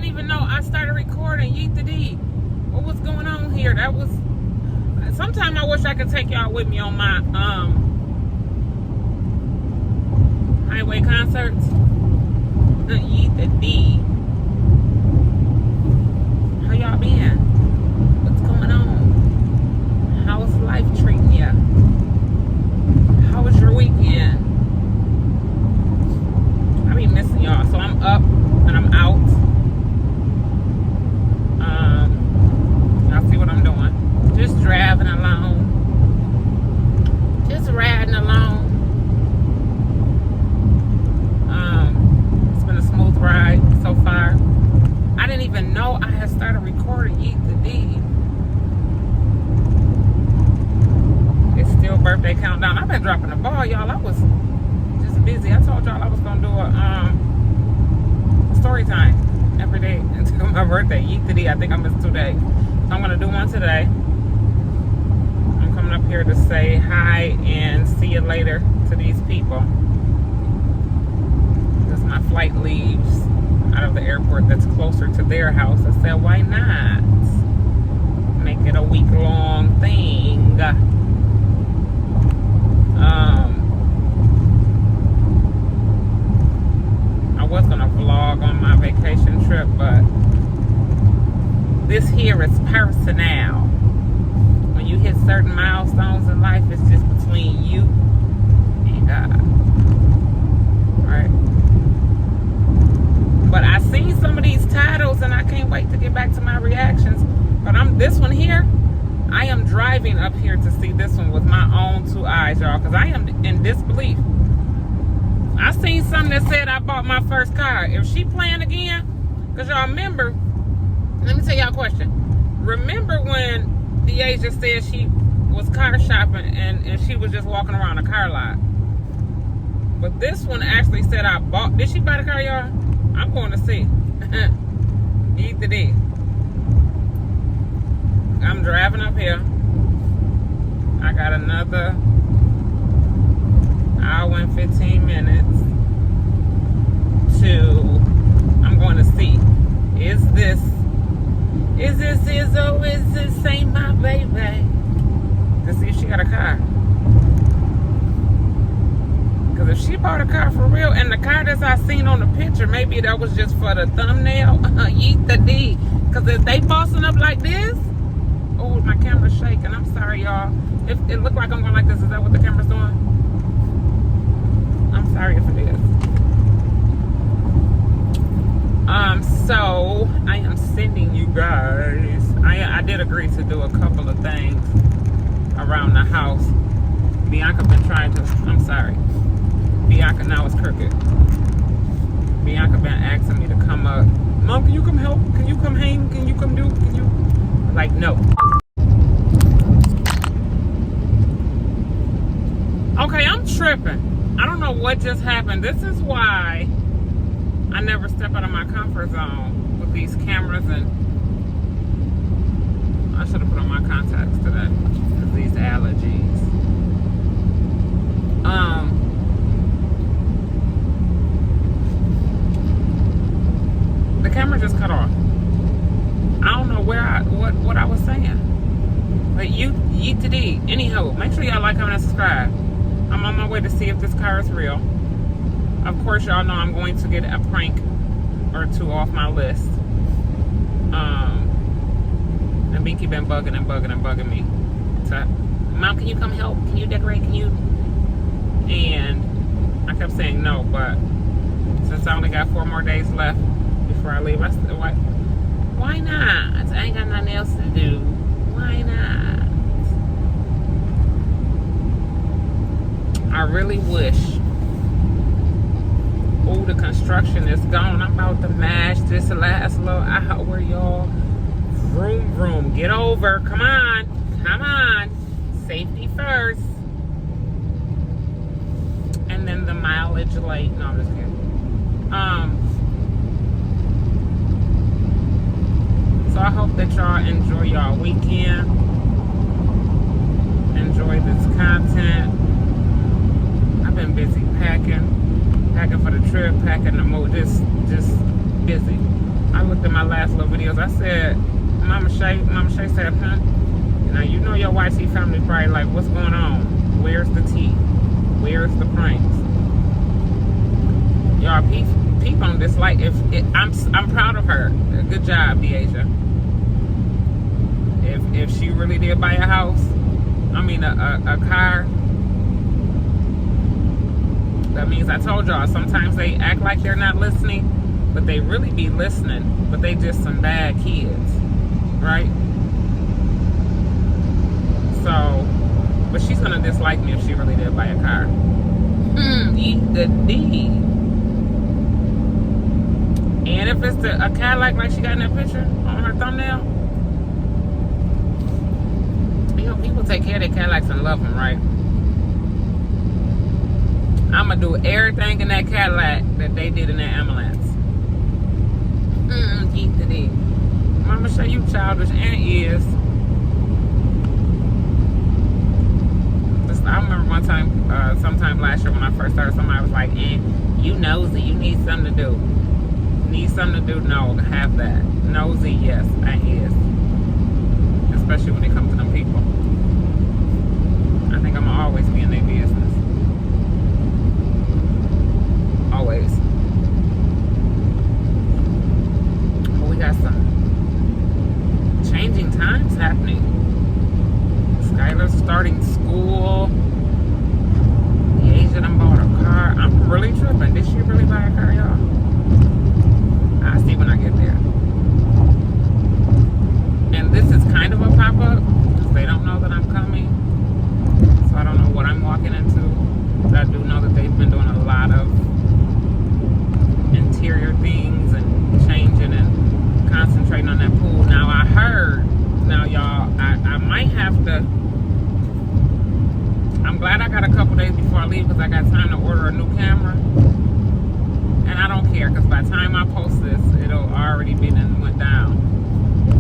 didn't even know I started recording. Yeet the D. What was going on here? That was... Sometime I wish I could take y'all with me on my highway concerts. Yeet the D. How y'all been? What's going on? How's life treating you? How was your weekend? I be missing y'all. So I'm up and I'm out. Y'all see what I'm doing? Just driving along. Just riding along. It's been a smooth ride so far. I didn't even know I had started recording Yeet the D. It's still birthday countdown. I've been dropping the ball, y'all. I was just busy. I told y'all I was gonna do a story time every day until my birthday. Yeet the D. I think I missed 2 days. So I'm gonna do one today. I'm coming up here to say hi and see you later to these people. Because my flight leaves out of the airport that's closer to their house. I said, why not make it a week-long thing? I was gonna vlog on my vacation trip, but this here is personal. When you hit certain milestones in life, it's just between you and God. Right? But I seen some of these titles and I can't wait to get back to my reactions. But this one here, I am driving up here to see this one with my own 2 eyes, y'all, because I am in disbelief. I seen something that said I bought my first car. If she playing again, because y'all remember, let me tell y'all a question. Remember when Deasia said she was car shopping and she was just walking around a car lot? But this one actually said I bought. Did she buy the car, y'all? I'm going to see. Eat the D. I'm driving up here. I got another hour and 15 minutes I'm going to see. Is this ain't my baby? To see if she got a car. Because if she bought a car for real, and the car that I seen on the picture, maybe that was just for the thumbnail. Yeet the D. Because if they bossing up like this, oh, my camera's shaking. I'm sorry, y'all. If it looked like I'm going like this, is that what the camera's doing? I'm sorry if it is. So I am sending you guys. I did agree to do a couple of things around the house. Bianca been trying to. I'm sorry. Bianca now is crooked. Bianca been asking me to come up. Mom, can you come help? Can you come hang? Can you come do? Can you? Like, no. Okay, I'm tripping. I don't know what just happened. This is why I never step out of my comfort zone with these cameras, and I should have put on my contacts today because these allergies. The camera just cut off. I don't know what I was saying. But Yeet the D. Anyhow, make sure y'all like, comment, and subscribe. I'm on my way to see if this car is real. Of course, y'all know I'm going to get a prank or 2 off my list. And Binky been bugging me. So, Mom, can you come help? Can you decorate? Can you? And I kept saying no, but since I only got 4 more days left before I leave, I said, why not? I ain't got nothing else to do. Why not? I really wish. Oh, the construction is gone. I'm about to mash this last little hour, y'all. Vroom, vroom. Get over. Come on. Come on. Safety first. And then the mileage late. No, I'm just kidding. So I hope that y'all enjoy y'all weekend. Enjoy this content. I've been busy packing for the trip, packing the mood, just busy. I looked at my last little videos. I said, Mama Shay said, now you know your YT family probably like, what's going on? Where's the tea? Where's the pranks? Y'all, peep on this. Like, I'm proud of her. Good job, Deasia. If she really did buy a house, I mean a car, that means I told y'all sometimes they act like they're not listening, but they really be listening, but they just some bad kids, right? So, but she's gonna dislike me if she really did buy a car. Eat the D. And if it's a Cadillac like she got in that picture on her thumbnail, you know, people take care of their Cadillacs and love them, right? I'm gonna do everything in that Cadillac that they did in that ambulance. Eat the D. Mama, show you childish and is. I remember one time, sometime last year when I first started, somebody was like, you nosy, you need something to do. Need something to do? No, have that. Nosy, yes, I is. Especially when it comes to them people. I think I'm gonna always be in their business. Always. But we got some changing times happening. Skylar's starting school. Asia done bought a car. I'm really tripping. Did she really buy a car, y'all? I'll see when I get there. And this is kind of a pop-up because they don't know that I'm coming. So I don't know what I'm walking into. But I do know that they've been doing a lot of interior things and changing and concentrating on that pool. Now I heard, now y'all, I might have to, I'm glad I got a couple days before I leave because I got time to order a new camera. And I don't care because by the time I post this, it'll already be and went down.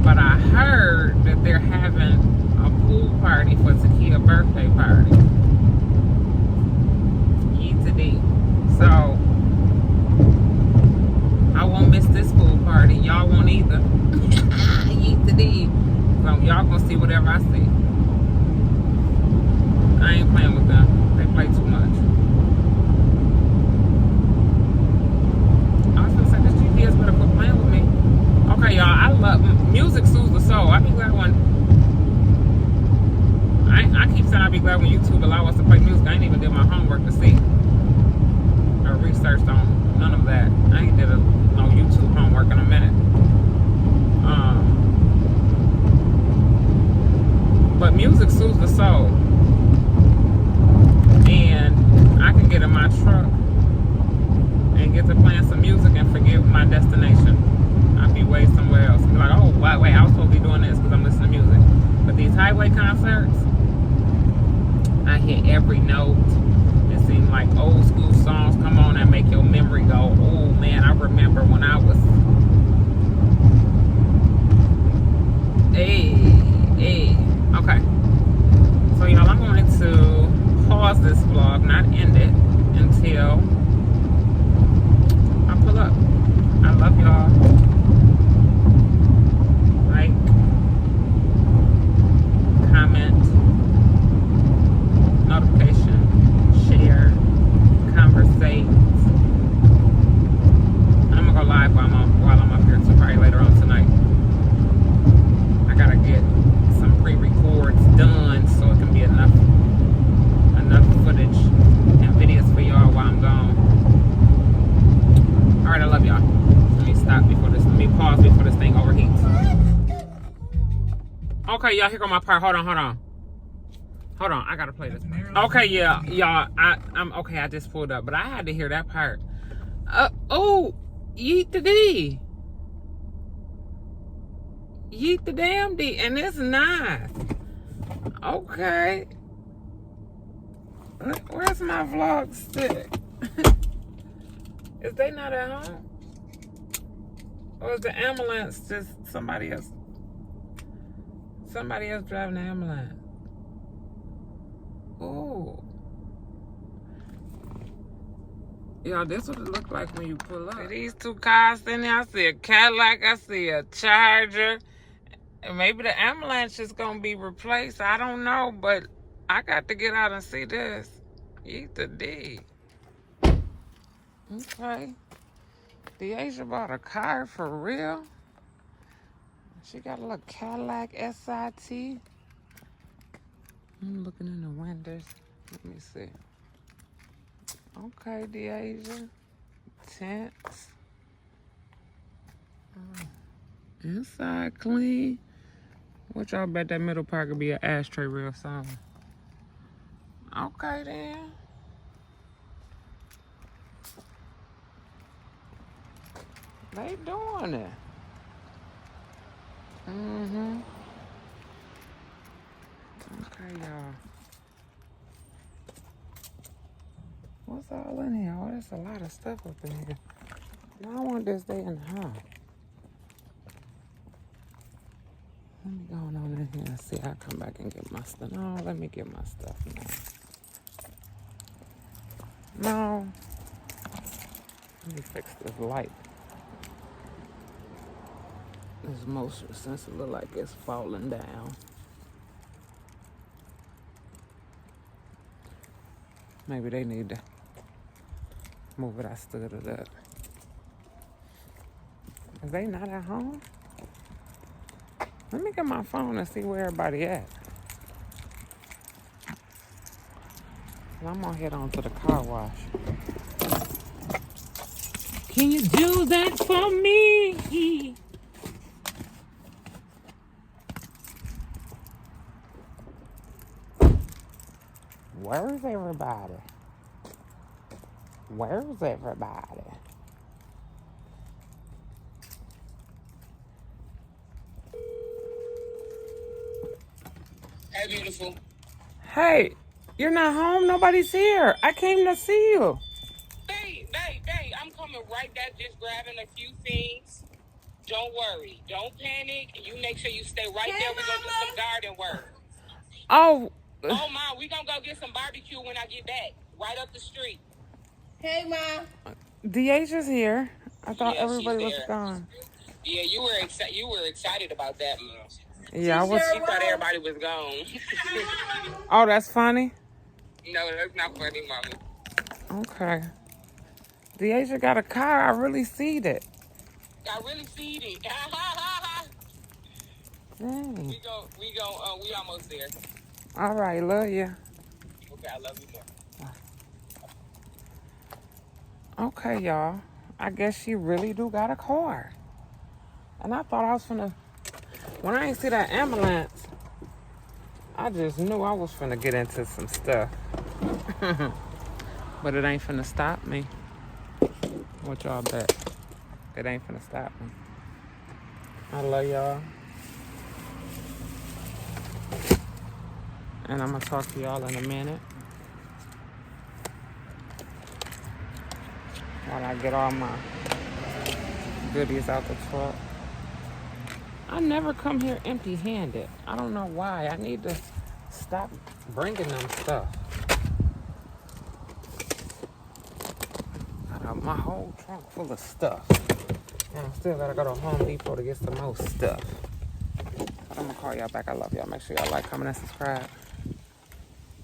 But I heard that they're having a pool party for Takia birthday party. Today. So I won't miss this pool party. Y'all won't either. Today. So y'all gonna see whatever I see. I ain't playing with them. They play too much. I was gonna say, this GPS better quit playing with me. Okay, y'all, I love music soothes the soul. I be glad when I keep saying I be glad when YouTube allow us to play music. I ain't even did my homework to see or researched on none of that. I ain't did no YouTube homework in a minute. But music soothes the soul. And I can get in my truck and get to playing some music and forget my destination. I'd be way somewhere else. Be like, oh, wait, I was supposed to be doing this because I'm listening to music. But these highway concerts, I hit every note. It seems like old school songs come on and make your memory go, oh man, I remember when I was, okay. So y'all, I'm going to pause this vlog, not end it, until I pull up. I love y'all. Like, comment, notification, share, conversate. I'm gonna go live while I'm up here, so probably later on tonight. I gotta get some pre-records done so it can be enough footage and videos for y'all while I'm gone. Alright, I love y'all. Let me pause before this thing overheats. Okay, y'all, here go my part. Hold on, I gotta play this part. Okay, yeah, y'all, I'm okay, I just pulled up, but I had to hear that part. Oh, yeet the D. Yeet the damn D, and it's nice. Okay. Where's my vlog stick? Is they not at home? Or is the ambulance just somebody else? Somebody else driving the ambulance. Ooh. Y'all, this what it look like when you pull up. These two cars in there, I see a Cadillac, I see a Charger. And maybe the ambulance is going to be replaced. I don't know, but I got to get out and see this. Eat the D. Okay. Deasia bought a car for real. She got a little Cadillac SIT. I'm looking in the windows. Let me see. Okay, Deasia. Tents. Inside clean. What y'all bet that middle part could be an ashtray real soon? Okay then. They doing it. Mm-hmm. Okay, y'all. What's all in here? Oh, there's a lot of stuff up in here. Now I want this day in the house. Let me go on in here and see. I'll come back and get my stuff. No, let me get my stuff now. No. Let me fix this light. This motion sensor look like it's falling down. Maybe they need to move it. I stood it up. Is they not at home? Let me get my phone and see where everybody at. I'm gonna head on to the car wash. Can you do that for me? Where's everybody? Where's everybody? Hey, beautiful. Hey, you're not home? Nobody's here. I came to see you. Babe, I'm coming right back, just grabbing a few things. Don't worry. Don't panic. You make sure you stay right there. We're going to do some garden work. Oh. Oh, Mom, we're going to go get some barbecue when I get back. Right up the street. Hey, Mom. Deaja's here. I thought Yeah, everybody was she's there. gone. Yeah, you were excited about that, Mom. Yeah, I was. She thought everybody was gone. Oh, that's funny? No, that's not funny, Mama. Okay. Deaja got a car. I really see it. I really see it. Dang. We almost there. All right, love you. Okay, I love you more. Okay, y'all. I guess she really do got a car. And I thought I was finna... When I ain't see that ambulance, I just knew I was finna get into some stuff. But it ain't finna stop me. What y'all bet? It ain't finna stop me. I love y'all. And I'm gonna talk to y'all in a minute. While I get all my goodies out the truck. I never come here empty-handed. I don't know why. I need to stop bringing them stuff. I got my whole trunk full of stuff. And I still gotta go to Home Depot to get some more stuff. But I'm gonna call y'all back. I love y'all. Make sure y'all like, comment, and subscribe.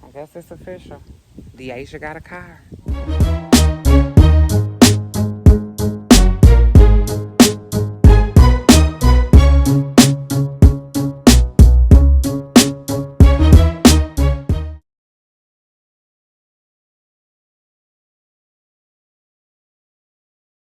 I guess it's official. Deasia got a car.